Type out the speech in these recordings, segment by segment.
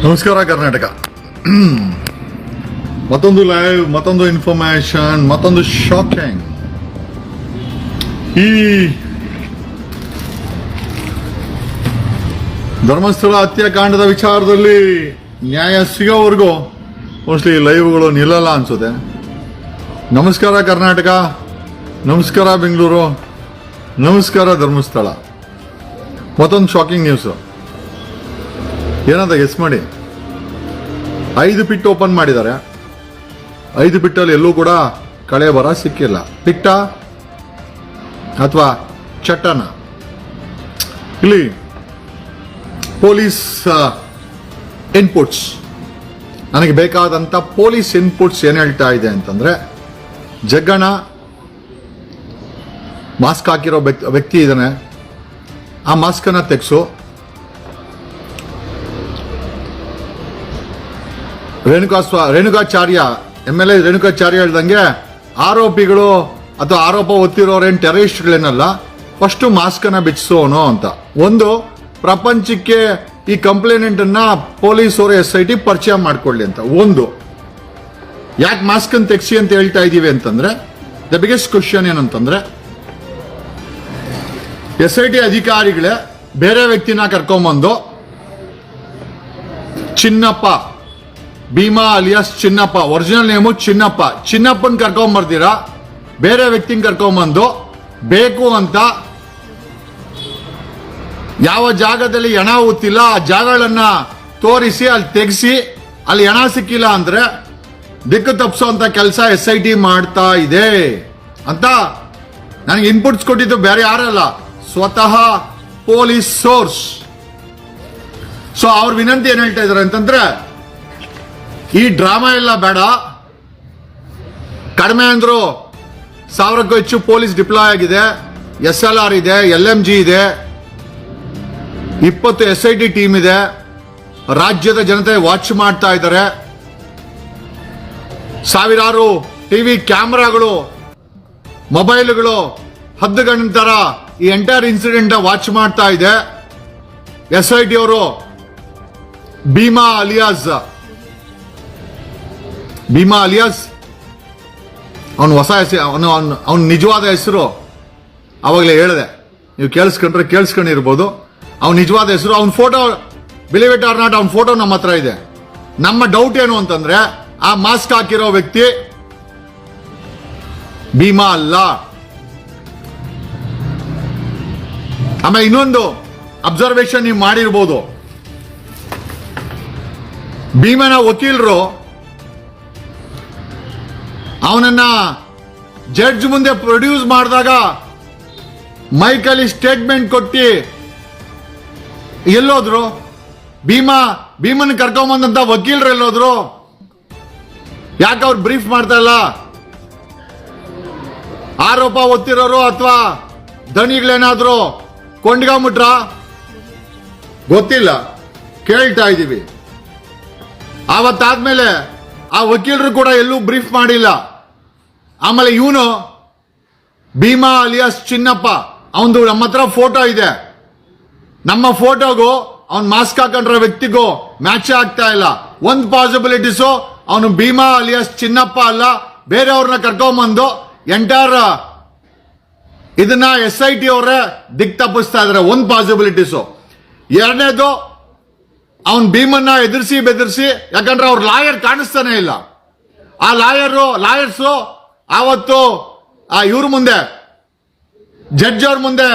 ನಮಸ್ಕಾರ ಕರ್ನಾಟಕ. ಮತ್ತೊಂದು ಲೈವ್, ಮತ್ತೊಂದು ಇನ್ಫಾರ್ಮೇಶನ್, ಮತ್ತೊಂದು ಶಾಕಿಂಗ್. ಈ ಧರ್ಮಸ್ಥಳ ಹತ್ಯಾಕಾಂಡದ ವಿಚಾರದಲ್ಲಿ ನ್ಯಾಯ ಸಿಗೋವರೆಗೂ ಮೋಸ್ಟ್ಲಿ ಲೈವ್ಗಳು ನಿಲ್ಲಲ್ಲ ಅನ್ಸುತ್ತೆ. ನಮಸ್ಕಾರ ಕರ್ನಾಟಕ, ನಮಸ್ಕಾರ ಬೆಂಗಳೂರು, ನಮಸ್ಕಾರ ಧರ್ಮಸ್ಥಳ. ಮತ್ತೊಂದು ಶಾಕಿಂಗ್ ನ್ಯೂಸು. ಏನಂತ ಗೆಸ್ ಮಾಡಿ. 5 ಪಿಟ್ ಓಪನ್ ಮಾಡಿದ್ದಾರೆ. 5 ಪಿಟ್ಟಲ್ಲಿ ಎಲ್ಲೂ ಕೂಡ ಕಳೆ ಬರ ಸಿಕ್ಕಿಲ್ಲ. ಪಿಟ್ಟ ಅಥವಾ ಚಟ್ಟನ. ಇಲ್ಲಿ ಪೊಲೀಸ್ ಇನ್ಪುಟ್ಸ್, ನನಗೆ ಬೇಕಾದಂಥ ಪೊಲೀಸ್ ಇನ್ಪುಟ್ಸ್ ಏನು ಹೇಳ್ತಾ ಇದೆ ಅಂತಂದ್ರೆ, ಜಗ್ಗಣ್ಣ ಮಾಸ್ಕ್ ಹಾಕಿರೋ ವ್ಯಕ್ತಿ ಇದ್ದಾನೆ, ಆ ಮಾಸ್ಕನ್ನು ತೆಗೆಸು. ರೇಣುಕಾಚಾರ್ಯ MLA ರೇಣುಕಾಚಾರ್ಯ ಹೇಳ್ದಂಗೆ ಆರೋಪಿಗಳು ಅಥವಾ ಆರೋಪ ಹೊತ್ತಿರೋರೇನು ಟೆರರಿಸ್ಟ್ಗಳೇನಲ್ಲ, ಫಸ್ಟ್ ಮಾಸ್ಕನ್ನ ಬಿಚ್ಚಿಸೋನು ಅಂತ. ಒಂದು, ಪ್ರಪಂಚಕ್ಕೆ ಈ ಕಂಪ್ಲೇಂಟ್ ಅನ್ನ ಪೊಲೀಸರು SIT ಪರಿಚಯ ಮಾಡ್ಕೊಳ್ಳಿ ಅಂತ. ಒಂದು, ಯಾಕೆ ಮಾಸ್ಕ್ ಅನ್ನು ತೆಗ್ಸಿ ಅಂತ ಹೇಳ್ತಾ ಇದೀವಿ ಅಂತಂದ್ರೆ, ದ ಬಿಗ್ಗೆಸ್ಟ್ ಕ್ವಶನ್ ಏನಂತಂದ್ರೆ, SIT ಅಧಿಕಾರಿಗಳೇ ಬೇರೆ ವ್ಯಕ್ತಿನ ಕರ್ಕೊಂಬಂದು Chinnappa, Bhima alias Chinnappa, original name ಚಿನ್ನಪ್ಪನ್ ಕರ್ಕೊಂಬರ್ತೀರಾ, ಬೇರೆ ವ್ಯಕ್ತಿನ ಕರ್ಕೊಂಬಂದು ಬೇಕು ಅಂತ ಯಾವ ಜಾಗದಲ್ಲಿ ಹೆಣ ಗೊತ್ತಿಲ್ಲ ಆ ಜಾಗಗಳನ್ನ ತೋರಿಸಿ ಅಲ್ಲಿ ತೆಗೆಸಿ ಅಲ್ಲಿ ಹೆಣ ಸಿಕ್ಕಿಲ್ಲ ಅಂದ್ರೆ ದಿಕ್ಕು ತಪ್ಪಿಸೋಂತ ಕೆಲಸ SIT ಮಾಡ್ತಾ ಇದೆ ಅಂತ ನನಗೆ ಇನ್ಪುಟ್ಸ್ ಕೊಟ್ಟಿದ್ದು ಬೇರೆ ಯಾರಲ್ಲ, ಸ್ವತಃ ಪೊಲೀಸ್ ಸೋರ್ಸ್. ಸೊ ಅವ್ರ ವಿನಂತಿ ಏನ್ ಹೇಳ್ತಾ ಇದಾರೆ ಅಂತಂದ್ರೆ, ಈ ಡ್ರಾಮಾ ಎಲ್ಲ ಬೇಡ, ಕಡಿಮೆ ಅಂದ್ರು 1000ಕ್ಕೂ ಹೆಚ್ಚು ಪೊಲೀಸ್ ಡಿಪ್ಲಾಯ್ ಆಗಿದೆ, SLR ಇದೆ, LMG ಇದೆ, 20 SIT ಟೀಮ್ ಇದೆ, ರಾಜ್ಯದ ಜನತೆ ವಾಚ್ ಮಾಡ್ತಾ ಇದ್ದಾರೆ, ಸಾವಿರಾರು ಟಿವಿ ಕ್ಯಾಮ್ರಾಗಳು, ಮೊಬೈಲ್ಗಳು ಹದ್ದುಗಣ್ಣ ತರ ಈ ಎಂಟೈರ್ ಇನ್ಸಿಡೆಂಟ್ ವಾಚ್ ಮಾಡ್ತಾ ಇದೆ. SIT ಅವರು ಭೀಮಾ ಅಲಿಯಾಸ್ ಅವನ ಹೊಸ ಹೆಸರು, ಅವನ ನಿಜವಾದ ಹೆಸರು ಅವಾಗಲೇ ಹೇಳಿದೆ, ನೀವು ಕೇಳಿಸ್ಕೊಂಡಿರ್ಬೋದು. ಅವನ ನಿಜವಾದ ಹೆಸರು, ಅವನ photo, believe it or not, ಅವನ ಫೋಟೋ ನಮ್ಮ ಹತ್ರ ಇದೆ. ನಮ್ಮ ಡೌಟ್ ಏನು ಅಂತಂದ್ರೆ, ಆ ಮಾಸ್ಕ್ ಹಾಕಿರೋ ವ್ಯಕ್ತಿ ಭೀಮಾ ಅಲ್ಲ. ಆಮೇಲೆ ಇನ್ನೊಂದು ಅಬ್ಸರ್ವೇಷನ್ ನೀವು ಮಾಡಿರ್ಬೋದು, ಭೀಮನ ವಕೀಲರು ಅವನನ್ನ ಜಡ್ಜ್ ಮುಂದೆ ಪ್ರೊಡ್ಯೂಸ್ ಮಾಡಿದಾಗ ಮೈಕಲ್ಲಿ ಸ್ಟೇಟ್ಮೆಂಟ್ ಕೊಟ್ಟು ಎಲ್ಲೋದ್ರು? ಭೀಮನ್ ಕರ್ಕೊಂಬಂದಂತ ವಕೀಲರು ಎಲ್ಲೋದ್ರು? ಯಾಕೆ ಅವ್ರು ಬ್ರೀಫ್ ಮಾಡ್ತಾ ಇಲ್ಲ? ಆರೋಪ ಹೊತ್ತಿರೋರು ಅಥವಾ ದಣಿಗಳೇನಾದ್ರು ಕೊಂಡ್ಕೊಂಬಿಟ್ರ ಗೊತ್ತಿಲ್ಲ, ಕೇಳ್ತಾ ಇದೀವಿ. ಆವತ್ತಾದ್ಮೇಲೆ ಆ ವಕೀಲರು ಕೂಡ ಎಲ್ಲೂ ಬ್ರೀಫ್ ಮಾಡಿಲ್ಲ. ಆಮೇಲೆ ಇವನು ಭೀಮಾ ಅಲಿಯಾಸ್ ಚಿನ್ನಪ್ಪ, ಅವನದು ನಮ್ಮ ಹತ್ರ ಫೋಟೋ ಇದೆ, ನಮ್ಮ ಫೋಟೋಗೂ ಅವನ್ ಮಾಸ್ಕ್ ಹಾಕೊಂಡ್ರ ವ್ಯಕ್ತಿಗೂ ಮ್ಯಾಚ್ ಆಗ್ತಾ ಇಲ್ಲ. ಒಂದು ಪಾಸಿಬಿಲಿಟೀಸು, ಅವನು ಭೀಮಾ ಅಲಿಯಾಸ್ ಚಿನ್ನಪ್ಪ ಅಲ್ಲ, ಬೇರೆಯವ್ರನ್ನ ಕರ್ಕೊಂಬಂದು ಎಂಟೈರ್ ಇದನ್ನ SIT ಅವರೇ ದಿಕ್ ತಪ್ಪಿಸ್ತಾ ಇದಾರೆ. ಒಂದು ಪಾಸಿಬಿಲಿಟೀಸು. ಎರಡನೇದು, ಅವನ್ ಭೀಮನ್ನ ಎದುರಿಸಿ ಬೆದರಿಸಿ, ಯಾಕಂದ್ರೆ ಅವ್ರ ಲಾಯರ್ ಕಾಣಿಸ್ತಾನೆ ಇಲ್ಲ. ಆ ಲಾಯರ್ಸು ಆವತ್ತು ಇವ್ರ ಮುಂದೆ, ಜಡ್ಜ್ ಅವ್ರ ಮುಂದೆ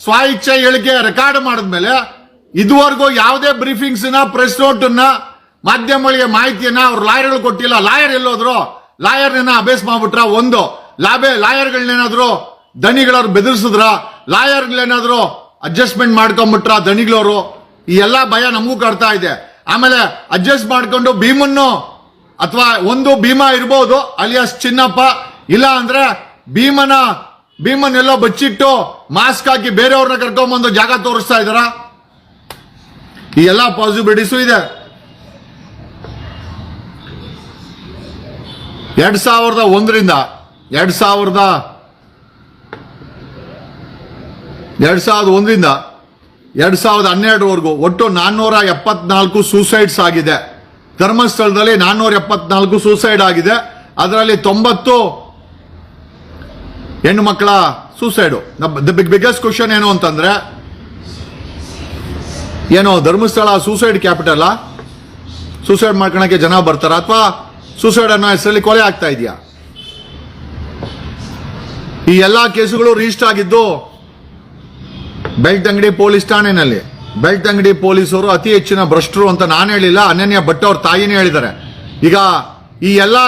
ಸ್ವ ಇಚ್ಛೆ ಹೇಳಿಕೆ ರೆಕಾರ್ಡ್ ಮಾಡಿದ್ಮೇಲೆ ಇದುವರೆಗೂ ಯಾವುದೇ ಬ್ರೀಫಿಂಗ್ಸ್ ಪ್ರೆಸ್ ನೋಟ್ ಮಾಧ್ಯಮಗಳಿಗೆ ಮಾಹಿತಿಯನ್ನ ಅವ್ರ ಲಾಯರ್ಗಳು ಕೊಟ್ಟಿಲ್ಲ. ಲಾಯರ್ ಎಲ್ಲೋದ್ರು? ಲಾಯರ್ನ ಅಭ್ಯಾಸ ಮಾಡ್ಬಿಟ್ರ? ಒಂದು, ಲಾಯರ್ಗಳನ್ನೇನಾದ್ರು ದಣಿಗಳವ್ರು ಬೆದರಿಸಿದ್ರ? ಲಾಯರ್ಗಳೇನಾದ್ರು ಅಡ್ಜಸ್ಟ್ಮೆಂಟ್ ಮಾಡ್ಕೊಂಡ್ಬಿಟ್ರ ದಣಿಗಳವರು? ಈ ಎಲ್ಲಾ ಭಯ ನಮಗೂ ಕಾಡ್ತಾ ಇದೆ. ಆಮೇಲೆ ಅಡ್ಜಸ್ಟ್ ಮಾಡ್ಕೊಂಡು ಭೀಮನ್ನು, ಅಥವಾ ಒಂದು ಭೀಮಾ ಇರ್ಬೋದು ಅಲಿಯಾಸ್ ಚಿನ್ನಪ್ಪ, ಇಲ್ಲ ಅಂದ್ರೆ ಭೀಮನ್ ಎಲ್ಲೋ ಬಚ್ಚಿಟ್ಟು ಮಾಸ್ಕ್ ಹಾಕಿ ಬೇರೆಯವ್ರನ್ನ ಕರ್ಕೊಂಡ್ಬಂದು ಜಾಗ ತೋರಿಸ್ತಾ ಇದಾರ. ಈ ಎಲ್ಲಾ ಪಾಸಿಬಿಲಿಟೀಸು ಇದೆ. 2001ರಿಂದ 2001ರಿಂದ 2012ವರೆಗೂ ಒಟ್ಟು 474 ಸೂಸೈಡ್ಸ್ ಆಗಿದೆ. ಧರ್ಮಸ್ಥಳದಲ್ಲಿ 474 ಸೂಸೈಡ್ ಆಗಿದೆ. ಅದರಲ್ಲಿ 90 ಹೆಣ್ಣು ಮಕ್ಕಳ ಸೂಸೈಡು. ಬಿಗ್ಗೆಸ್ಟ್ ಕ್ವಶನ್ ಏನು ಅಂತಂದ್ರೆ, ಏನೋ ಧರ್ಮಸ್ಥಳ ಸೂಸೈಡ್ ಕ್ಯಾಪಿಟಲ್, ಸೂಸೈಡ್ ಮಾಡ್ಕೊಳಕ್ಕೆ ಜನ ಬರ್ತಾರ ಅಥವಾ ಸೂಸೈಡ್ ಅನ್ನೋ ಹೆಸರಲ್ಲಿ ಕೊಲೆ ಆಗ್ತಾ ಇದೆಯಾ? ಈ ಎಲ್ಲಾ ಕೇಸುಗಳು ರಿಜಿಸ್ಟರ್ ಆಗಿದ್ದು ಬೆಳ್ತಂಗಡಿ ಪೊಲೀಸ್ ಠಾಣೆನಲ್ಲಿ. ಬೆಳ್ತಂಗಡಿ ಪೊಲೀಸರು ಅತಿ ಹೆಚ್ಚಿನ ಭ್ರಷ್ಟರು ಅಂತ ನಾನು ಹೇಳಿಲ್ಲ, ಅನನ್ಯ ಭಟ್ ಅವ್ರ ತಾಯಿನೇ ಹೇಳಿದ್ದಾರೆ. ಈಗ ಈ ಎಲ್ಲ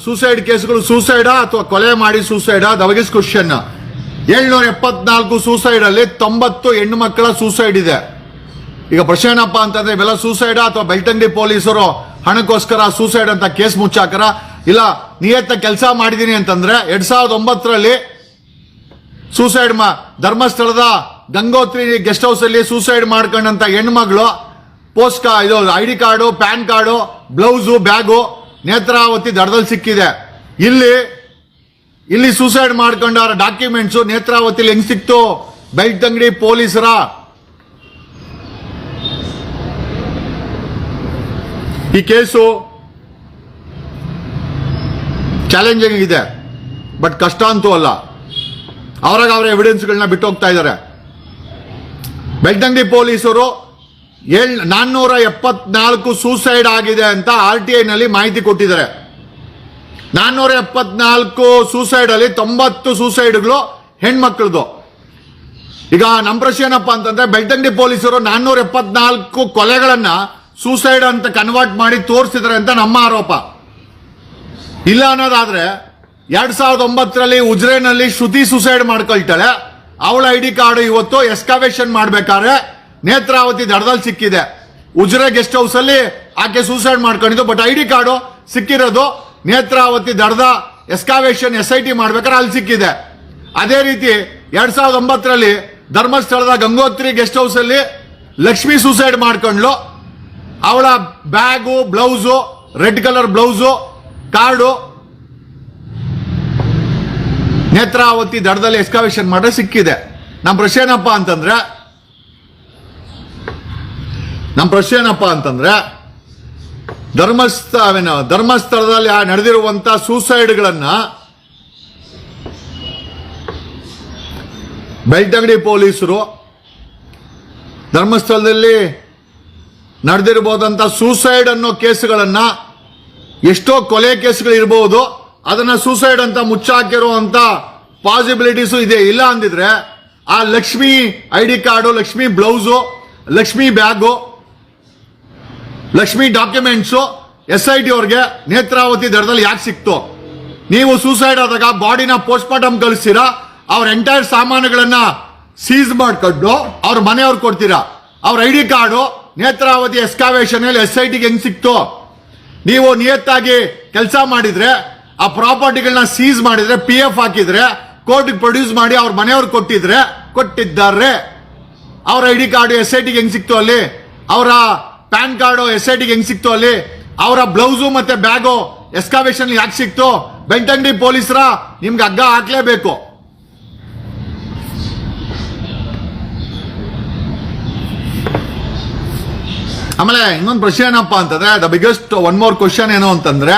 ಸೂಸೈಡ್ ಕೇಸ್ಗಳು ಸೂಸೈಡಾ ಅಥವಾ ಕೊಲೆ ಮಾಡಿ ಸೂಸೈಡಾ? The biggest question. 774 ಸೂಸೈಡ್ ಅಲ್ಲಿ 90 ಹೆಣ್ಣು ಮಕ್ಕಳ ಸೂಸೈಡ್ ಇದೆ. ಈಗ ಪ್ರಶ್ನೆ ಏನಪ್ಪ ಅಂತಂದ್ರೆ, ಇವೆಲ್ಲ ಸೂಸೈಡಾ ಅಥವಾ ಬೆಳ್ತಂಗಡಿ ಪೊಲೀಸರು ಹಣಕ್ಕೋಸ್ಕರ ಸೂಸೈಡ್ ಅಂತ ಕೇಸ್ ಮುಚ್ಚಾಕರ? ಇಲ್ಲ ನಿಯತ್ತ ಕೆಲಸ ಮಾಡಿದೀನಿ ಅಂತಂದ್ರೆ 2009ರಲ್ಲಿ ಸೂಸೈಡ್ ಧರ್ಮಸ್ಥಳದ ಗಂಗೋತ್ರಿ ಗೆಸ್ಟ್ ಹೌಸ್ ಅಲ್ಲಿ ಸೂಸೈಡ್ ಮಾಡ್ಕೊಂಡಂತ ಹೆಣ್ಮಗಳು ಇದು ID card, PAN card, blouse, bag Netravati ದಡದಲ್ಲಿ ಸಿಕ್ಕಿದೆ. ಇಲ್ಲಿ ಸೂಸೈಡ್ ಮಾಡ್ಕೊಂಡವರ ಡಾಕ್ಯುಮೆಂಟ್ಸ್ ನೇತ್ರಾವತಿಲಿ ಹೆಂಗ್ ಸಿಕ್ತು? ಬೆಳ್ತಂಗಡಿ ಪೊಲೀಸರ ಈ ಕೇಸು ಚಾಲೆಂಜಿಂಗ್ ಇದೆ, ಬಟ್ ಕಷ್ಟ ಅಂತೂ ಅಲ್ಲ. ಅವರಾಗ ಅವರ ಎವಿಡೆನ್ಸ್ಗಳನ್ನ ಬಿಟ್ಟು ಹೋಗ್ತಾ ಇದ್ದಾರೆ. ಬೆಳ್ತಂಗಡಿ ಪೊಲೀಸರು 474 ಸೂಸೈಡ್ ಆಗಿದೆ ಅಂತ RTI ನಲ್ಲಿ ಮಾಹಿತಿ ಕೊಟ್ಟಿದ್ದಾರೆ. 474 ಸೂಸೈಡ್ ಅಲ್ಲಿ 90 ಸೂಸೈಡ್ಗಳು ಹೆಣ್ಮಕ್ಳದು. ಈಗ ನಮ್ಮ ಪ್ರಶ್ನೆ ಏನಪ್ಪಾ ಅಂತಂದ್ರೆ, ಬೆಳ್ತಂಗಡಿ ಪೊಲೀಸರು 474 ಕೊಲೆಗಳನ್ನ ಸೂಸೈಡ್ ಅಂತ ಕನ್ವರ್ಟ್ ಮಾಡಿ ತೋರಿಸಿದ್ದಾರೆ ಅಂತ ನಮ್ಮ ಆರೋಪ. ಇಲ್ಲ ಅನ್ನೋದಾದ್ರೆ 2009ರಲ್ಲಿ ಉಜ್ರೆನಲ್ಲಿ ಶ್ರುತಿ ಸೂಸೈಡ್ ಮಾಡ್ಕೊಳ್ತಾಳೆ. ಅವಳ ID ಕಾರ್ಡ್ ಇವತ್ತು ಎಸ್ಕಾವೇಷನ್ ಮಾಡ್ಬೇಕಾದ್ರೆ ನೇತ್ರಾವತಿ ದಡದಲ್ಲಿ ಸಿಕ್ಕಿದೆ. ಉಜ್ರೆ ಗೆಸ್ಟ್ ಹೌಸ್ ಅಲ್ಲಿ ಆಕೆ ಸೂಸೈಡ್ ಮಾಡ್ಕೊಂಡಿದ್ದು, ಬಟ್ ID ಕಾರ್ಡು ಸಿಕ್ಕಿರೋದು ನೇತ್ರಾವತಿ ದಡದ ಎಸ್ಕಾವೇಷನ್ SIT ಮಾಡ್ಬೇಕಾದ್ರೆ ಅಲ್ಲಿ ಸಿಕ್ಕಿದೆ. ಅದೇ ರೀತಿ 2009ರಲ್ಲಿ ಧರ್ಮಸ್ಥಳದ ಗಂಗೋತ್ರಿ ಗೆಸ್ಟ್ ಹೌಸ್ ಅಲ್ಲಿ ಲಕ್ಷ್ಮಿ ಸೂಸೈಡ್ ಮಾಡ್ಕೊಂಡ್ಲು. ಅವಳ bag, blouse, red colour blouse, card Netravati ದಡದಲ್ಲಿ ಎಸ್ಕಾವೇಷನ್ ಮಾಡಿ ಸಿಕ್ಕಿದೆ. ನಮ್ಮ ಪ್ರಶ್ನೆ ಏನಪ್ಪಾ ಅಂತಂದ್ರೆ ಧರ್ಮಸ್ಥಳದಲ್ಲಿ ನಡೆದಿರುವಂತ ಸೂಸೈಡ್ಗಳನ್ನ ಬೆಳ್ತಂಗಡಿ ಪೊಲೀಸರು ಧರ್ಮಸ್ಥಳದಲ್ಲಿ ನಡೆದಿರಬಹುದಂತ ಸೂಸೈಡ್ ಅನ್ನೋ ಕೇಸುಗಳನ್ನ, ಎಷ್ಟೋ ಕೊಲೆ ಕೇಸುಗಳು ಇರಬಹುದು, ಅದನ್ನ ಸೂಸೈಡ್ ಅಂತ ಮುಚ್ಚಾಕಿರುವಂತ ಪಾಸಿಬಿಲಿಟೀಸು ಇದೆ. ಇಲ್ಲ ಅಂದಿದ್ರೆ ಆ Lakshmi ID card, Lakshmi blouse, Lakshmi bag, Lakshmi documents SIT ಅವ್ರಿಗೆ ನೇತ್ರಾವತಿ ದಡದಲ್ಲಿ ಯಾಕೆ ಸಿಕ್ತು? ನೀವು ಸೂಸೈಡ್ ಆದಾಗ ಬಾಡಿನ ಪೋಸ್ಟ್ ಮಾರ್ಟಮ್ ಕಳಿಸ್ತೀರಾ, ಅವ್ರ ಎಂಟೈರ್ ಸಾಮಾನುಗಳನ್ನ ಸೀಸ್ ಮಾಡ್ಕೊಂಡು ಅವ್ರ ಮನೆಯವ್ರು ಕೊಡ್ತೀರಾ. ಅವ್ರ ID ಕಾರ್ಡು ನೇತ್ರಾವತಿ ಎಸ್ಕಾವೇಷನ್ ಅಲ್ಲಿ SITಗೆ ಹೆಂಗ್ ಸಿಕ್ತು? ನೀವು ನಿಯತ್ತಾಗಿ ಕೆಲಸ ಮಾಡಿದ್ರೆ, ಆ ಪ್ರಾಪರ್ಟಿಗಳನ್ನ ಸೀಸ್ ಮಾಡಿದ್ರೆ, PF ಹಾಕಿದ್ರೆ, ಕೋರ್ಟ್ ಪ್ರೊಡ್ಯೂಸ್ ಮಾಡಿ ಅವ್ರ ಮನೆಯವ್ರು ಕೊಟ್ಟಿದ್ದಾರೆ. ಅವ್ರ ID ಕಾರ್ಡು SITಗೆ ಹೆಂಗ್ ಸಿಕ್ತು ಅಲ್ಲಿ? ಅವರ ಪ್ಯಾನ್ ಕಾರ್ಡು SITಗೆ ಹೆಂಗ್ ಸಿಕ್ತು ಅಲ್ಲಿ? ಅವರ ಬ್ಲೌಸು ಮತ್ತೆ ಬ್ಯಾಗು ಎಸ್ಕಾವೇಷನ್ ಯಾಕೆ ಸಿಕ್ತು? ಬೆಳ್ತಂಗಡಿ ಪೊಲೀಸರ ನಿಮ್ಗೆ ಹಗ್ಗ ಹಾಕ್ಲೇಬೇಕು. ಆಮೇಲೆ ಇನ್ನೊಂದು ಪ್ರಶ್ನೆ ಏನಪ್ಪಾ ಅಂತಂದ್ರೆ, the biggest one more question ಏನು ಅಂತಂದ್ರೆ,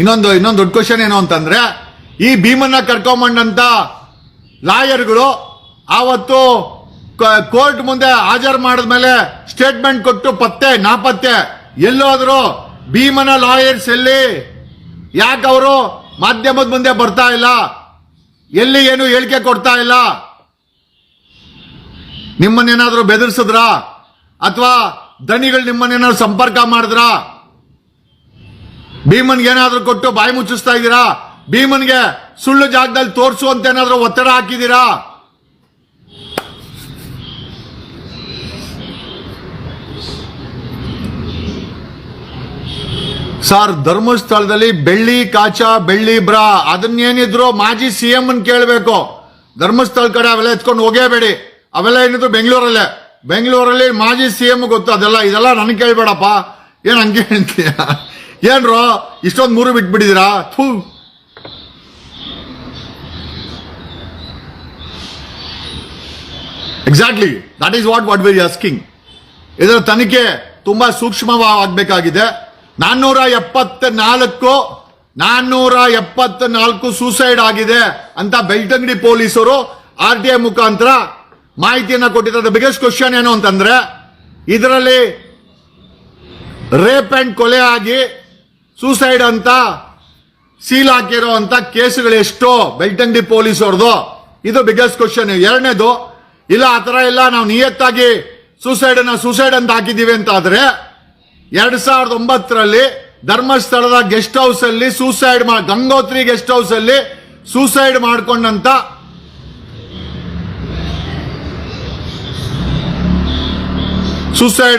ಇನ್ನೊಂದು ದೊಡ್ಡ ಕ್ವಶನ್ ಏನು ಅಂತಂದ್ರೆ, ಈ ಭೀಮನ್ನ ಕರ್ಕೊಂಬಂದಂತ ಲಾಯರ್ಗಳು ಆವತ್ತು ಕೋರ್ಟ್ ಮುಂದೆ ಹಾಜರು ಮಾಡಿದ್ಮೇಲೆ ಸ್ಟೇಟ್ಮೆಂಟ್ ಕೊಟ್ಟು ನಾಪತ್ತೆ ಎಲ್ಲೋದ್ರು ಭೀಮನ ಲಾಯರ್ಸ್ ಎಲ್ಲಿ? ಯಾಕೆ ಅವರು ಮಾಧ್ಯಮದ ಮುಂದೆ ಬರ್ತಾ ಇಲ್ಲ? ಎಲ್ಲಿ ಏನು ಹೇಳಿಕೆ ಕೊಡ್ತಾ ಇಲ್ಲ? ನಿಮ್ಮನ್ನೇನಾದ್ರೂ ಬೆದರಿಸಿದ್ರ ಅಥವಾ ದಣಿಗಳು ನಿಮ್ಮನ್ನೇನಾದ್ರು ಸಂಪರ್ಕ ಮಾಡಿದ್ರ? ಭೀಮನ್ಗೆ ಏನಾದ್ರೂ ಕೊಟ್ಟು ಬಾಯಿ ಮುಚ್ಚಿಸ್ತಾ ಇದ್ದೀರಾ? ಭೀಮನ್ಗೆ ಸುಳ್ಳು ಜಾಗದಲ್ಲಿ ತೋರಿಸುವಂತ ಏನಾದ್ರೂ ಒತ್ತಡ ಹಾಕಿದ್ದೀರಾ? ಸರ್, ಧರ್ಮಸ್ಥಳದಲ್ಲಿ ಬೆಳ್ಳಿ ಕಾಚ, ಬೆಳ್ಳಿ ಬ್ರಾ ಅದನ್ನೇನಿದ್ರು ಮಾಜಿ CM ಕೇಳಬೇಕು. ಧರ್ಮಸ್ಥಳ ಕಡೆ ಅವೆಲ್ಲ ಎತ್ಕೊಂಡು ಹೋಗೇಬೇಡಿ. ಅವೆಲ್ಲ ಏನಿದ್ರು ಬೆಂಗಳೂರಲ್ಲಿ ಮಾಜಿ CM ಗೊತ್ತು. ಇದೆಲ್ಲ ನನಗೆ ಕೇಳ್ಬೇಡಪ್ಪ. ಏನ್ ಹಂಗೆ ಹೇಳ್ತೀಯ? ಏನ್ರೋ ಇಷ್ಟೊಂದು ಮೂರು ಬಿಟ್ಬಿಟ್ಟಿದ್ದೀರಾ? ಥೂ. Exactly. That is what we asking. ಇದರ ತನಿಖೆ ತುಂಬಾ ಸೂಕ್ಷ್ಮವಾಗಬೇಕಾಗಿದೆ. 474 ಸೂಸೈಡ್ ಆಗಿದೆ ಅಂತ ಬೆಳ್ತಂಗಡಿ ಪೊಲೀಸರು RTI ಮುಖಾಂತರ ಮಾಹಿತಿಯನ್ನ ಕೊಟ್ಟಿದ್ದಾರೆ. ಬಿಗ್ಗೆಸ್ಟ್ ಕ್ವಶನ್ ಏನು ಅಂತಂದ್ರೆ, ಇದರಲ್ಲಿ ರೇಪ್ ಅಂಡ್ ಕೊಲೆ ಆಗಿ ಸೂಸೈಡ್ ಅಂತ ಸೀಲ್ ಹಾಕಿರೋ ಅಂತ ಕೇಸುಗಳು ಎಷ್ಟು ಬೆಳ್ತಂಗಡಿ ಪೊಲೀಸರದು? ಇದು ಬಿಗ್ಗೆಸ್ಟ್ ಕ್ವಶನ್. ಎರಡನೇದು, ಇಲ್ಲ ಆತರ ಇಲ್ಲ, ನಾವು ನಿಯತ್ತಾಗಿ ಸೂಸೈಡ್ ಅಂತ ಹಾಕಿದೀವಿ ಅಂತ ಆದ್ರೆ 2009ರಲ್ಲಿ ಧರ್ಮಸ್ಥಳದ ಗೆಸ್ಟ್ ಹೌಸ್ ಅಲ್ಲಿ ಗಂಗೋತ್ರಿ ಗೆಸ್ಟ್ ಹೌಸ್ ಅಲ್ಲಿ ಸೂಸೈಡ್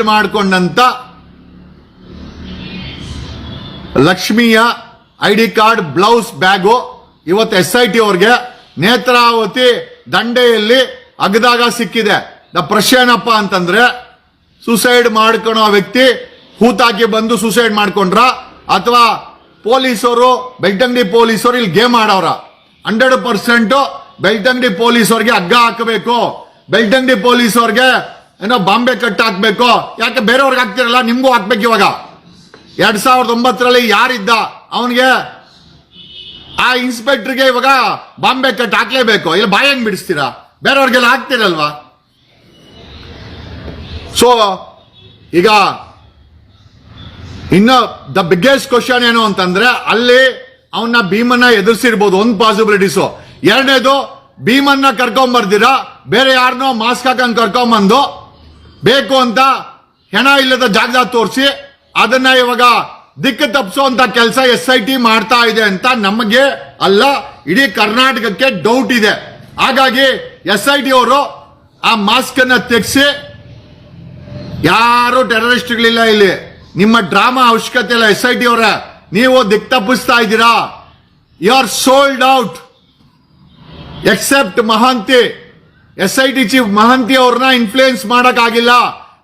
ಮಾಡ್ಕೊಂಡಂತ ಲಕ್ಷ್ಮಿಯ ID ಕಾರ್ಡ್, ಬ್ಲೌಸ್, ಬ್ಯಾಗು ಇವತ್ತು SIT ಅವ್ರಿಗೆ ನೇತ್ರಾವತಿ ದಂಡೆಯಲ್ಲಿ ಅಗದಾಗ ಸಿಕ್ಕಿದೆ. ಪ್ರಶ್ನೆ ಏನಪ್ಪ ಅಂತಂದ್ರೆ, ಸೂಸೈಡ್ ಮಾಡ್ಕೊಳೋ ವ್ಯಕ್ತಿ ಹೂತಾಕಿ ಬಂದು ಸೂಸೈಡ್ ಮಾಡ್ಕೊಂಡ್ರ ಅಥವಾ ಪೊಲೀಸರು, ಬೆಳ್ತಂಗಡಿ ಪೊಲೀಸರು ಇಲ್ಲಿ ಗೇಮ್ ಆಡವ್ರ? 100% ಬೆಳ್ತಂಗಡಿ ಪೊಲೀಸರಿಗೆ ಹಗ್ಗ ಹಾಕಬೇಕು, ಬೆಳ್ತಂಗಡಿ ಪೊಲೀಸರಿಗೆ ಏನೋ ಬಾಂಬೆ ಕಟ್ ಹಾಕ್ಬೇಕು. ಯಾಕೆ ಬೇರೆಯವ್ರಿಗೆ ಹಾಕ್ತಿರಲ್ಲ, ನಿಮ್ಗೂ ಹಾಕ್ಬೇಕು. ಇವಾಗ 2009ರಲ್ಲಿ ಯಾರಿದ್ದ ಅವನಿಗೆ, ಆ ಇನ್ಸ್ಪೆಕ್ಟರ್ಗೆ ಇವಾಗ ಬಾಂಬೆ ಕಟ್ ಹಾಕ್ಲೇಬೇಕು, ಇಲ್ಲ ಬಾಯಿ ಹೆಂಗ್ ಬಿಡಿಸ್ತೀರಾ? ಬೇರೆಯವ್ರಿಗೆಲ್ಲ ಹಾಕ್ತಿರಲ್ವಾ? ಸೊ ಈಗ ಇನ್ನು ದ ಬಿಗ್ಗೆಸ್ಟ್ ಕ್ವಶನ್ ಏನು ಅಂತಂದ್ರೆ, ಅಲ್ಲಿ ಅವನ್ನ ಭೀಮನ್ನ ಎದುರಿಸಿರ್ಬೋದು, ಒಂದು ಪಾಸಿಬಿಲಿಟೀಸು. ಎರಡನೇದು, ಭೀಮನ್ನ ಕರ್ಕೊಂಬರ್ದಿರಾ ಬೇರೆ ಯಾರನ್ನೋ ಮಾಸ್ಕ್ ಹಾಕೊಂಡ್ ಕರ್ಕೊಂಬಂದು ಬೇಕು ಅಂತ ಹೆಣ ಇಲ್ಲದ ಜಾಗದಾಗ ತೋರಿಸಿ ಅದನ್ನ ಇವಾಗ ದಿಕ್ಕು ತಪ್ಪಿಸುವಂತ ಕೆಲಸ SIT ಮಾಡ್ತಾ ಇದೆ ಅಂತ ನಮಗೆ ಅಲ್ಲ, ಇಡೀ ಕರ್ನಾಟಕಕ್ಕೆ ಡೌಟ್ ಇದೆ. ಹಾಗಾಗಿ SIT ಅವರು ಆ ಮಾಸ್ಕ್ ಅನ್ನ ತೆಗೆಸಿ, ಯಾರು ಟೆರರಿಸ್ಟ್ಗಳಿಲ್ಲ ಇಲ್ಲಿ, ನಿಮ್ಮ ಡ್ರಾಮಾ ಅವಶ್ಯಕತೆ ಇಲ್ಲ. SIT ಅವರ ನೀವು ದಿಕ್ ತಪ್ಪಿಸ್ತಾ ಇದ್ದೀರಾ. You are sold out except Mahanti. SIT chief Mahanti ಅವ್ರನ್ನ ಇನ್ಫ್ಲೂಯೆನ್ಸ್ ಮಾಡಕ್ ಆಗಿಲ್ಲ,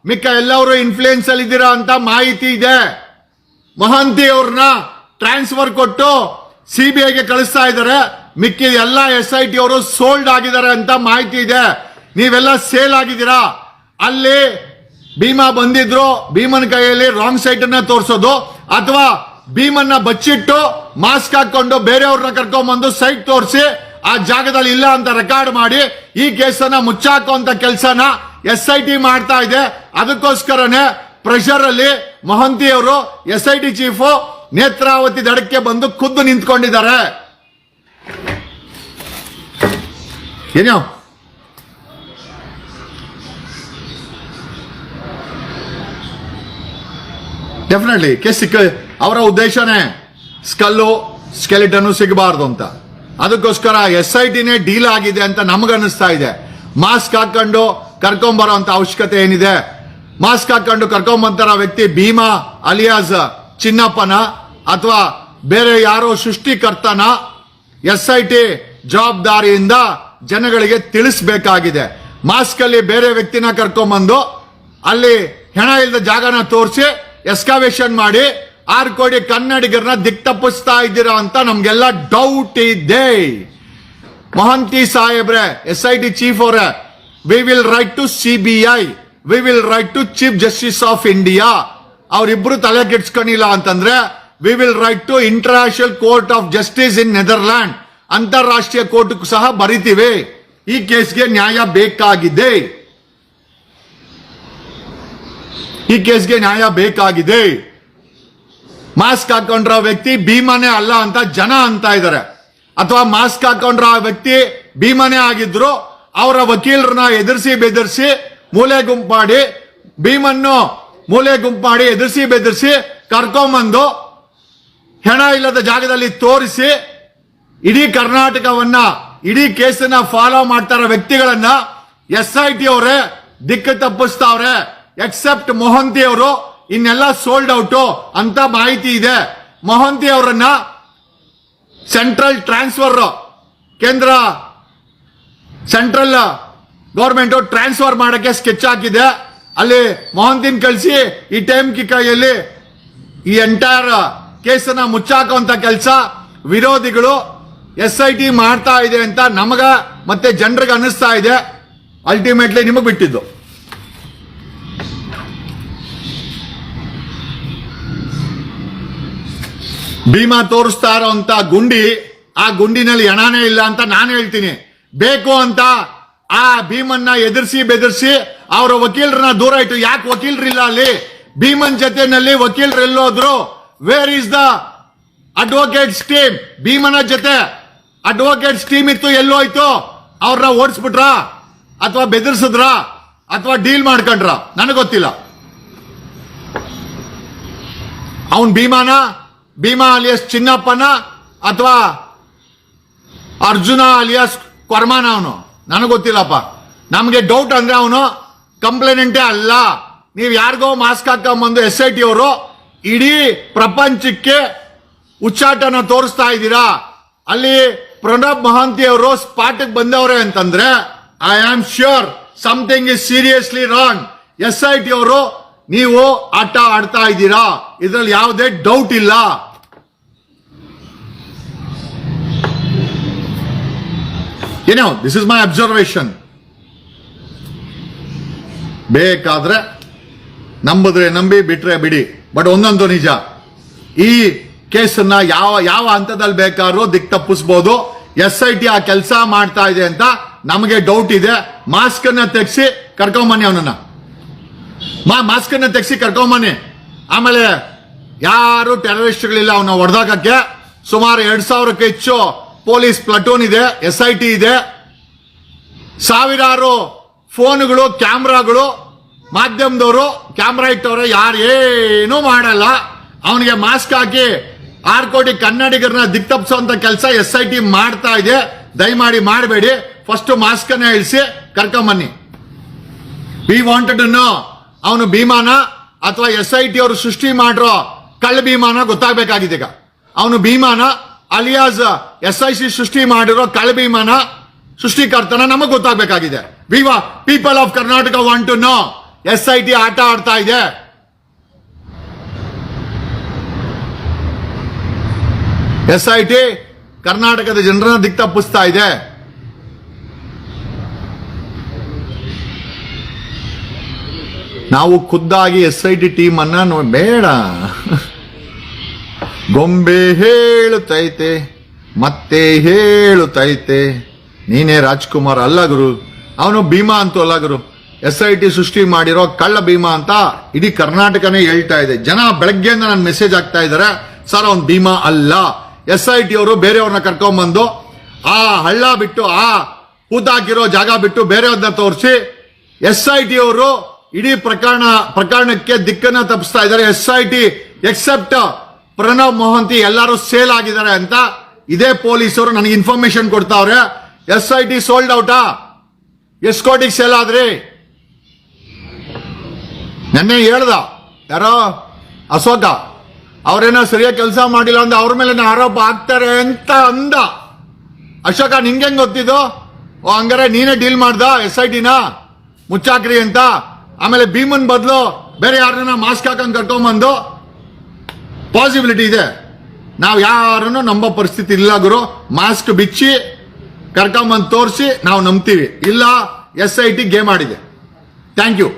ಮಿಕ್ಕ ಎಲ್ಲವರು ಇನ್ಫ್ಲೂಯೆನ್ಸ್ ಅಲ್ಲಿ ಇದ್ದೀರಾ ಅಂತ ಮಾಹಿತಿ ಇದೆ. ಮಹಾಂತಿ ಅವ್ರನ್ನ ಟ್ರಾನ್ಸ್ಫರ್ ಕೊಟ್ಟು CBIಗೆ ಕಳಿಸ್ತಾ ಇದ್ದಾರೆ, ಮಿಕ್ಕಿ ಎಲ್ಲ SIT ಅವರು ಸೋಲ್ಡ್ ಆಗಿದ್ದಾರೆ ಅಂತ ಮಾಹಿತಿ ಇದೆ. ನೀವೆಲ್ಲ ಸೇಲ್ ಆಗಿದ್ದೀರಾ. ಅಲ್ಲಿ ಭೀಮಾ ಬಂದಿದ್ರು, ಭೀಮನ ಕೈಯಲ್ಲಿ ರಾಂಗ್ ಸೈಟ್ ಅನ್ನ ತೋರಿಸೋದು ಅಥವಾ ಭೀಮನ್ನ ಬಚ್ಚಿಟ್ಟು ಮಾಸ್ಕ್ ಹಾಕೊಂಡು ಬೇರೆಯವ್ರನ್ನ ಕರ್ಕೊಂಡ್ಬಂದು ಸೈಟ್ ತೋರಿಸಿ ಆ ಜಾಗದಲ್ಲಿ ಇಲ್ಲ ಅಂತ ರೆಕಾರ್ಡ್ ಮಾಡಿ ಈ ಕೇಸನ್ನ ಮುಚ್ಚಾಕುವಂತ ಕೆಲಸನ SIT ಮಾಡ್ತಾ ಇದೆ. ಅದಕ್ಕೋಸ್ಕರನೇ ಪ್ರೆಷರ್ ಅಲ್ಲಿ ಮಹಂತಿ ಅವರು SIT ಚೀಫ್ ನೇತ್ರಾವತಿ ದಡಕ್ಕೆ ಬಂದು ಖುದ್ದು ನಿಂತ್ಕೊಂಡಿದ್ದಾರೆ. ಏನೋ ಡೆಫಿನೆಟ್ಲಿ ಕೇಸ್ ಅವರ ಉದ್ದೇಶನೇ ಸ್ಕೆಲಿಟನ್ ಸಿಗಬಾರ್ದು ಅಂತ. ಅದಕ್ಕೋಸ್ಕರ SITನೇ ಡೀಲ್ ಆಗಿದೆ ಅಂತ ನಮಗನ್ನಿಸ್ತಾ ಇದೆ. ಮಾಸ್ಕ್ ಹಾಕೊಂಡು ಕರ್ಕೊಂಬರೋ ಅಂತ ಅವಶ್ಯಕತೆ ಏನಿದೆ? ಮಾಸ್ಕ್ ಹಾಕೊಂಡು ಕರ್ಕೊಂಬಂತಾರ ವ್ಯಕ್ತಿ ಭೀಮಾ ಅಲಿಯಾಸ್ ಚಿನ್ನಪ್ಪನ ಅಥವಾ ಬೇರೆ ಯಾರೋ ಸೃಷ್ಟಿಕರ್ತನ? SIT ಜವಾಬ್ದಾರಿಯಿಂದ ಜನಗಳಿಗೆ ತಿಳಿಸಬೇಕಾಗಿದೆ. ಮಾಸ್ಕ್ ಅಲ್ಲಿ ಬೇರೆ ವ್ಯಕ್ತಿನ ಕರ್ಕೊಂಬಂದು ಅಲ್ಲಿ ಹೆಣ ಇಲ್ಲದ ಜಾಗನ ತೋರಿಸಿ ಎಸ್ಕಾವೇಷನ್ ಮಾಡಿ 6 ಕೋಟಿ ಕನ್ನಡಿಗರನ್ನ ದಿಕ್ ತಪ್ಪಿಸ್ತಾ ಇದ್ದೀರಾ ಅಂತ ನಮ್ಗೆಲ್ಲ ಡೌಟ್ ಇದೆ. ಮಹಂತಿ ಸಾಹೇಬ್ರೆ, SIT ಚೀಫ್ ಅವರೇ, we will write to CBI, we will write to chief justice of India. ಅವರಿಬ್ರು ತಲೆ ಕೆಡ್ಸ್ಕೊಂಡಿಲ್ಲ ಅಂತಂದ್ರೆ we will write to international court of justice in Netherland, ಅಂತಾರಾಷ್ಟ್ರೀಯ ಕೋರ್ಟ್ ಸಹ ಬರಿತೀವಿ. ಈ ಕೇಸ್ಗೆ ನ್ಯಾಯ ಬೇಕಾಗಿದೆ, ಈ ಕೇಸ್ಗೆ ನ್ಯಾಯ ಬೇಕಾಗಿದೆ. ಮಾಸ್ಕ್ ಹಾಕೊಂಡ್ರ ವ್ಯಕ್ತಿ ಭೀಮನೇ ಅಲ್ಲ ಅಂತ ಜನ ಅಂತ ಇದ್ದಾರೆ, ಅಥವಾ ಮಾಸ್ಕ್ ಹಾಕೊಂಡ್ರ ವ್ಯಕ್ತಿ ಭೀಮನೇ ಆಗಿದ್ರು ಅವರ ವಕೀಲರನ್ನ ಎದುರಿಸಿ ಬೆದರಿಸಿ ಮೂಲೆ ಗುಂಪಾಡಿ ಭೀಮನ್ನು ಮೂಲೆ ಗುಂಪಾಡಿ ಎದುರಿಸಿ ಬೆದರಿಸಿ ಕರ್ಕೊಂಬಂದು ಹೆಣ ಇಲ್ಲದ ಜಾಗದಲ್ಲಿ ತೋರಿಸಿ ಇಡೀ ಕರ್ನಾಟಕವನ್ನ ಇಡೀ ಕೇಸನ್ನ ಫಾಲೋ ಮಾಡ್ತಾರ ವ್ಯಕ್ತಿಗಳನ್ನ SIT ಅವರೇ ದಿಕ್ಕು ತಪ್ಪಿಸ್ತಾವ್ರೆ. ಎಕ್ಸೆಪ್ಟ್ ಮೊಹಂತಿ ಅವರು ಇನ್ನೆಲ್ಲ ಸೋಲ್ಡ್ ಔಟ್ ಅಂತ ಮಾಹಿತಿ ಇದೆ. ಮೊಹಂತಿ ಅವರನ್ನ ಸೆಂಟ್ರಲ್ ಟ್ರಾನ್ಸ್ಫರ್, ಕೇಂದ್ರ ಸೆಂಟ್ರಲ್ ಗೌರ್ಮೆಂಟ್ ಟ್ರಾನ್ಸ್ಫರ್ ಮಾಡಕ್ಕೆ ಸ್ಕೆಚ್ ಹಾಕಿದೆ. ಅಲ್ಲಿ ಮೊಹಂತಿನ್ ಕಳಿಸಿ ಈ ಟೈಮ್ ಕಿ ಕೈಯಲ್ಲಿ ಈ ಎಂಟೈರ್ ಕೇಸನ್ನ ಮುಚ್ಚಾಕುವಂತ ಕೆಲಸ ವಿರೋಧಿಗಳು SIT ಮಾಡ್ತಾ ಇದೆ ಅಂತ ನಮಗ ಮತ್ತೆ ಜನರಿಗೆ ಅನ್ನಿಸ್ತಾ ಇದೆ. ಅಲ್ಟಿಮೇಟ್ಲಿ ನಿಮಗೆ ಬಿಟ್ಟಿದ್ದು. ಭೀಮಾ ತೋರಿಸ್ತಾ ಇರೋಂತ ಗುಂಡಿ, ಆ ಗುಂಡಿನಲ್ಲಿ ಹೆಣನೇ ಇಲ್ಲ ಅಂತ ನಾನು ಹೇಳ್ತೀನಿ. ಬೇಕು ಅಂತ ಆ ಭೀಮನ್ನ ಎದುರಿಸಿ ಬೆದರಿಸಿ ಅವರ ವಕೀಲರನ್ನ ದೂರ ಇಟ್ಟು, ಯಾಕೆ ವಕೀಲರಿಲ್ಲ ಅಲ್ಲಿ? ಭೀಮನ್ ಜೊತೆನಲ್ಲಿ ವಕೀಲರು ಎಲ್ಲೋದ್ರು? Where is the advocates team? ಭೀಮನ ಜೊತೆ ಅಡ್ವೊಕೇಟ್ಸ್ ಟೀಮ್ ಇತ್ತು, ಎಲ್ಲೋಯ್ತು? ಅವ್ರನ್ನ ಓಡಿಸ್ಬಿಟ್ರ ಅಥವಾ ಬೆದರಿಸಿದ್ರ ಅಥವಾ ಡೀಲ್ ಮಾಡ್ಕೊಂಡ್ರ? ನನಗೆ ಗೊತ್ತಿಲ್ಲ. ಅವನ್ ಭೀಮಾ ಅಲಿಯಾಸ್ ಚಿನ್ನಪ್ಪನ ಅಥವಾ ಅರ್ಜುನ ಅಲಿಯಾಸ್ ಕೊರ್ಮಾನ? ಅವನು ನನಗೆ ಗೊತ್ತಿಲ್ಲಪ್ಪ. ನಮಗೆ ಡೌಟ್ ಅಂದ್ರೆ ಅವನು ಕಂಪ್ಲೇನೆಂಟೇ ಅಲ್ಲ. ನೀವು ಯಾರಿಗೋ ಮಾಸ್ಕ್ ಹಾಕೊಂಬಂದು SIT ಅವರು ಇಡೀ ಪ್ರಪಂಚಕ್ಕೆ ಉಚ್ಚಾಟನ ತೋರಿಸ್ತಾ ಇದ್ದೀರಾ. ಅಲ್ಲಿ ಪ್ರಣಬ್ ಮಹಾಂತಿ ಅವರು ಸ್ಪಾಟ್ಗೆ ಬಂದವ್ರೆ ಅಂತಂದ್ರೆ I am sure something is seriously wrong. SIT ಅವರು ನೀವು ಆಟ ಆಡ್ತಾ ಇದ್ದೀರಾ, ಇದ್ರಲ್ಲಿ ಯಾವುದೇ ಡೌಟ್ ಇಲ್ಲ. ಏನೋ ದಿಸ್ ಇಸ್ ಮೈ ಅಬ್ಸರ್ವೇಷನ್. ಬೇಕಾದ್ರೆ ನಂಬಿದ್ರೆ ನಂಬಿ, ಬಿಟ್ರೆ ಬಿಡಿ. ಬಟ್ ಒಂದೊಂದು ನಿಜ, ಈ ಕೇಸನ್ನ ಯಾವ ಹಂತದಲ್ಲಿ ಬೇಕಾದ್ರೂ ದಿಕ್ ತಪ್ಪಿಸಬಹುದು. SIT ಆ ಕೆಲಸ ಮಾಡ್ತಾ ಇದೆ ಅಂತ ನಮಗೆ ಡೌಟ್ ಇದೆ. ಮಾಸ್ಕ್ ಅನ್ನ ತೆಗೆಸಿ ಕರ್ಕೊಂಬನ್ನಿ, ಅವನನ್ನ ಮಾಸ್ಕ್ ಅನ್ನ ತೆಗೆಸಿ ಕರ್ಕೊಂಬನ್ನಿ. ಆಮೇಲೆ ಯಾರು ಟೆರರಿಸ್ಟ್ಗಳಿಲ್ಲ ಅವನ್ನ ಹೊಡೆದಾಕಕ್ಕೆ. ಸುಮಾರು 2,000ಕ್ಕೆ ಹೆಚ್ಚು ಪೊಲೀಸ್ ಪ್ಲಟೂನ್ ಇದೆ, SIT ಇದೆ, ಸಾವಿರಾರು ಫೋನ್ಗಳು, ಕ್ಯಾಮ್ರಾಗಳು, ಮಾಧ್ಯಮದವರು ಕ್ಯಾಮ್ರಾ ಇಟ್ಟವ್ರೆ, ಯಾರು ಏನೂ ಮಾಡಲ್ಲ. ಅವನಿಗೆ ಮಾಸ್ಕ್ ಹಾಕಿ 6 ಕೋಟಿ ಕನ್ನಡಿಗರನ್ನ ದಿಕ್ತಪ್ಪಿಸುವಂತ ಕೆಲಸ SIT ಮಾಡ್ತಾ ಇದೆ. ದಯಮಾಡಿ ಮಾಡಬೇಡಿ. ಫಸ್ಟ್ ಮಾಸ್ಕ್ ಅನ್ನ ಇಳಿಸಿ ಕರ್ಕೊಂಬನ್ನಿ. ವಿ ವಾಂಟೆಡ್ ಟು ನೋ ಅವನು ಭೀಮಾನ ಅಥವಾ SIT ಅವರು ಸೃಷ್ಟಿ ಮಾಡಿರೋ ಕಳ್ಳ ಭೀಮಾನ ಗೊತ್ತಾಗಬೇಕಾಗಿದೆ. ಈಗ ಅವನು ಭೀಮಾನ ಅಲಿಯಾಸ್ SIC ಸೃಷ್ಟಿ ಮಾಡಿರೋ ಕಳ್ಳ ಭೀಮಾನ ಸೃಷ್ಟಿಕರ್ತನ ನಮಗೆ ಗೊತ್ತಾಗಬೇಕಾಗಿದೆ. People of Karnataka want to know. SIT ಆಟ ಆಡ್ತಾ ಇದೆ. SIT ಕರ್ನಾಟಕದ ಜನರನ್ನ ದಿಕ್ ತಪ್ಪಿಸ್ತಾ ಇದೆ. ನಾವು ಖುದ್ದಾಗಿ SIT ಟೀಮ್ ಅನ್ನ ಬೇಡ. ಗೊಂಬೆ ಹೇಳುತ್ತೈತೆ ಮತ್ತೆ ಹೇಳುತ್ತೈತೆ ನೀನೇ ರಾಜ್ಕುಮಾರ್ ಅಲ್ಲ ಗುರು. ಅವನು ಭೀಮಾ ಅಂತೂ ಅಲ್ಲ ಗುರು. SIT ಸೃಷ್ಟಿ ಮಾಡಿರೋ ಕಳ್ಳ ಭೀಮಾ ಅಂತ ಇಡೀ ಕರ್ನಾಟಕನೇ ಹೇಳ್ತಾ ಇದೆ. ಜನ ಬೆಳಗ್ಗೆಯಿಂದ ನನ್ನ ಮೆಸೇಜ್ ಆಗ್ತಾ ಇದಾರೆ, ಸರ್ ಅವನ್ ಭೀಮಾ ಅಲ್ಲ. SIT ಅವರು ಬೇರೆಯವ್ರನ್ನ ಕರ್ಕೊಂಡ್ಬಂದು ಆ ಹಳ್ಳ ಬಿಟ್ಟು, ಆ ಹೂತಾಕಿರೋ ಜಾಗ ಬಿಟ್ಟು ಬೇರೆಯವ್ರನ್ನ ತೋರಿಸಿ SIT ಅವರು ಇಡೀ ಪ್ರಕರಣಕ್ಕೆ ದಿಕ್ಕನ್ನ ತಪ್ಪಿಸ್ತಾ ಇದ್ದಾರೆ. SIT ಎಕ್ಸೆಪ್ಟ್ ಪ್ರಣಬ್ ಮೊಹಂತಿ ಎಲ್ಲರೂ ಸೇಲ್ ಆಗಿದ್ದಾರೆ ಅಂತ ಇದೇ ಪೊಲೀಸರು ನನಗೆ ಇನ್ಫಾರ್ಮೇಶನ್ ಕೊಡ್ತಾವ್ರೆ. SIT ಸೋಲ್ಡ್ ಔಟಾ? ಎಷ್ಟು ಕೋಟಿಗೆ ಸೇಲ್ ಆದ್ರಿ? ನೆನ್ನೆ ಹೇಳ್ದ ಯಾರೋ ಅಶೋಕ, ಅವ್ರೇನೋ ಸರಿಯಾಗಿ ಕೆಲಸ ಮಾಡಿಲ್ಲ ಅಂದ್ರೆ ಅವ್ರ ಮೇಲೆ ಆರೋಪ ಆಗ್ತಾರೆ ಅಂತ ಅಂದ. ಅಶೋಕ ನಿಂಗೆ ಹೆಂಗ್ ಗೊತ್ತಿದ್ದು? ಹಂಗಾರೆ ನೀನೇ ಡೀಲ್ ಮಾಡ್ದ SITನ ಮುಚ್ಚಾಕ್ರಿ ಅಂತ. ಆಮೇಲೆ ಭೀಮನ್ ಬದಲು ಬೇರೆ ಯಾರನ್ನ ಮಾಸ್ಕ್ ಹಾಕೊಂಡ್ ಕರ್ಕೊಂಡ್ಬಂದು ಪಾಸಿಬಿಲಿಟಿ ಇದೆ. ನಾವು ಯಾರನ್ನು ನಂಬೋ ಪರಿಸ್ಥಿತಿ ಇಲ್ಲ ಗುರು. ಮಾಸ್ಕ್ ಬಿಚ್ಚಿ ಕರ್ಕೊಂಬಂದು ತೋರಿಸಿ ನಾವು ನಂಬ್ತೀವಿ. ಇಲ್ಲ SIT ಗೇಮ್ ಆಡಿದೆ. Thank you.